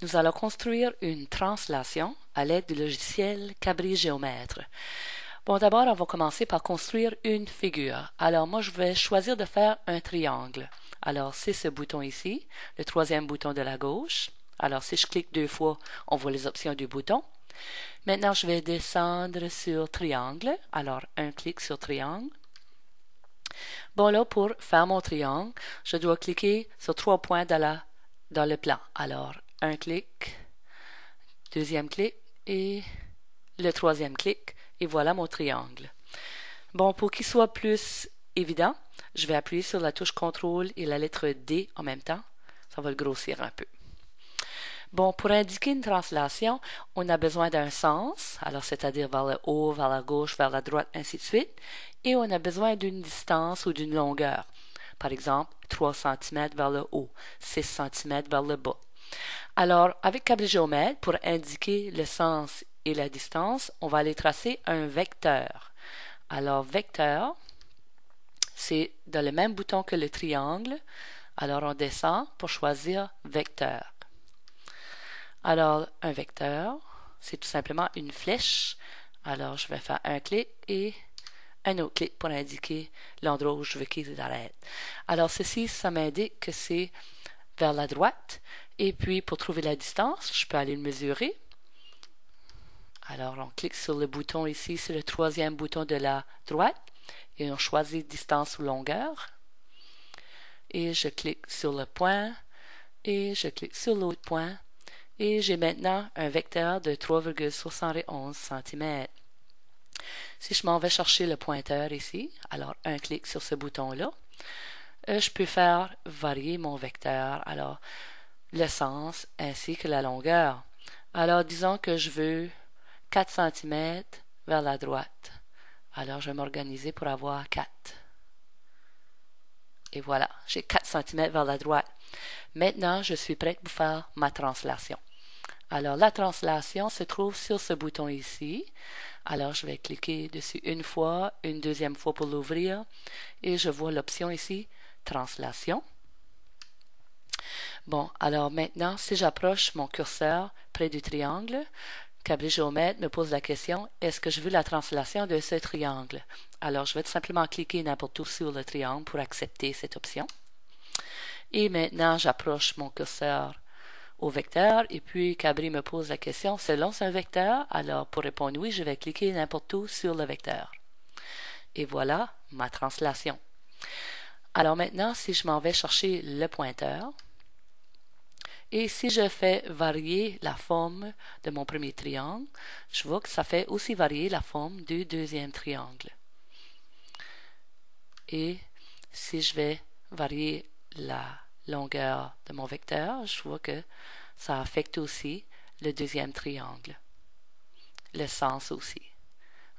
Nous allons construire une translation à l'aide du logiciel Cabri Géomètre. Bon, d'abord, on va commencer par construire une figure. Alors, moi, je vais choisir de faire un triangle. Alors, c'est ce bouton ici, le troisième bouton de la gauche. Alors, si je clique deux fois, on voit les options du bouton. Maintenant, je vais descendre sur triangle. Alors, un clic sur triangle. Bon, là, pour faire mon triangle, je dois cliquer sur 3 points dans le plan. Alors, un clic, deuxième clic et le troisième clic. Et voilà mon triangle. Bon, pour qu'il soit plus évident, je vais appuyer sur la touche CTRL et la lettre D en même temps. Ça va le grossir un peu. Bon, pour indiquer une translation, on a besoin d'un sens, alors c'est-à-dire vers le haut, vers la gauche, vers la droite, ainsi de suite. Et on a besoin d'une distance ou d'une longueur. Par exemple, 3 cm vers le haut, 6 cm vers le bas. Alors, avec Cabri Géomètre, pour indiquer le sens et la distance, on va aller tracer un vecteur. Alors, vecteur, c'est dans le même bouton que le triangle. Alors, on descend pour choisir vecteur. Alors, un vecteur, c'est tout simplement une flèche. Alors, je vais faire un clic et un autre clic pour indiquer l'endroit où je veux qu'il arrête. Alors, ceci, ça m'indique que c'est vers la droite. Et puis, pour trouver la distance, je peux aller le mesurer. Alors, on clique sur le bouton ici, c'est le troisième bouton de la droite. Et on choisit distance ou longueur. Et je clique sur le point. Et je clique sur l'autre point. Et j'ai maintenant un vecteur de 3,71 cm. Si je m'en vais chercher le pointeur ici, alors un clic sur ce bouton-là, je peux faire varier mon vecteur, alors le sens ainsi que la longueur. Alors disons que je veux 4 cm vers la droite. Alors je vais m'organiser pour avoir 4. Et voilà, j'ai 4 cm vers la droite. Maintenant, je suis prête pour faire ma translation. Alors, la translation se trouve sur ce bouton ici. Alors, je vais cliquer dessus une fois, une deuxième fois pour l'ouvrir. Et je vois l'option ici, translation. Bon, alors maintenant, si j'approche mon curseur près du triangle, Cabri Géomètre me pose la question, est-ce que je veux la translation de ce triangle? Alors, je vais tout simplement cliquer n'importe où sur le triangle pour accepter cette option. Et maintenant, j'approche mon curseur au vecteur, et puis Cabri me pose la question, selon un vecteur, alors pour répondre oui, je vais cliquer n'importe où sur le vecteur. Et voilà ma translation. Alors maintenant, si je m'en vais chercher le pointeur, et si je fais varier la forme de mon premier triangle, je vois que ça fait aussi varier la forme du deuxième triangle. Et si je vais varier la longueur de mon vecteur, je vois que ça affecte aussi le deuxième triangle. Le sens aussi.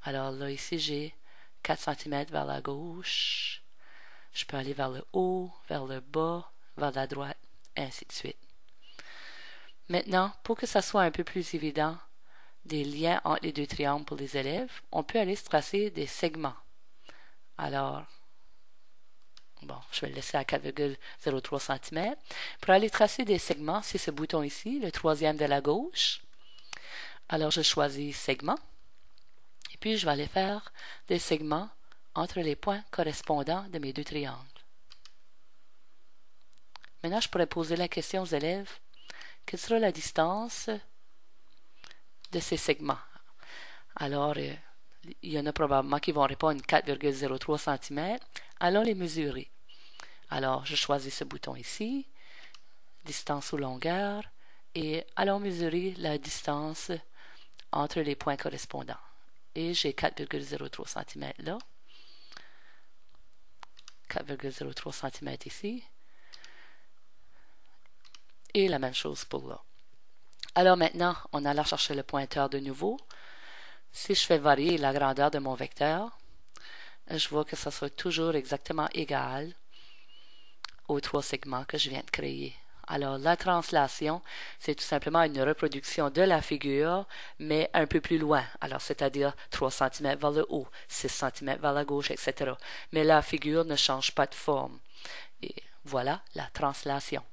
Alors là, ici, j'ai 4 cm vers la gauche. Je peux aller vers le haut, vers le bas, vers la droite, ainsi de suite. Maintenant, pour que ça soit un peu plus évident, des liens entre les deux triangles pour les élèves, on peut aller se tracer des segments. Alors, bon, je vais le laisser à 4,03 cm. Pour aller tracer des segments, c'est ce bouton ici, le troisième de la gauche. Alors, je choisis segment. Et puis, je vais aller faire des segments entre les points correspondants de mes deux triangles. Maintenant, je pourrais poser la question aux élèves, quelle sera la distance de ces segments? Alors, il y en a probablement qui vont répondre 4,03 cm. Allons les mesurer. Alors, je choisis ce bouton ici, distance ou longueur, et allons mesurer la distance entre les points correspondants. Et j'ai 4,03 cm là, 4,03 cm ici, et la même chose pour là. Alors maintenant, on allait chercher le pointeur de nouveau. Si je fais varier la grandeur de mon vecteur, je vois que ça sera toujours exactement égal aux 3 segments que je viens de créer. Alors, la translation, c'est tout simplement une reproduction de la figure, mais un peu plus loin. Alors, c'est-à-dire 3 cm vers le haut, 6 cm vers la gauche, etc. Mais la figure ne change pas de forme. Et voilà la translation.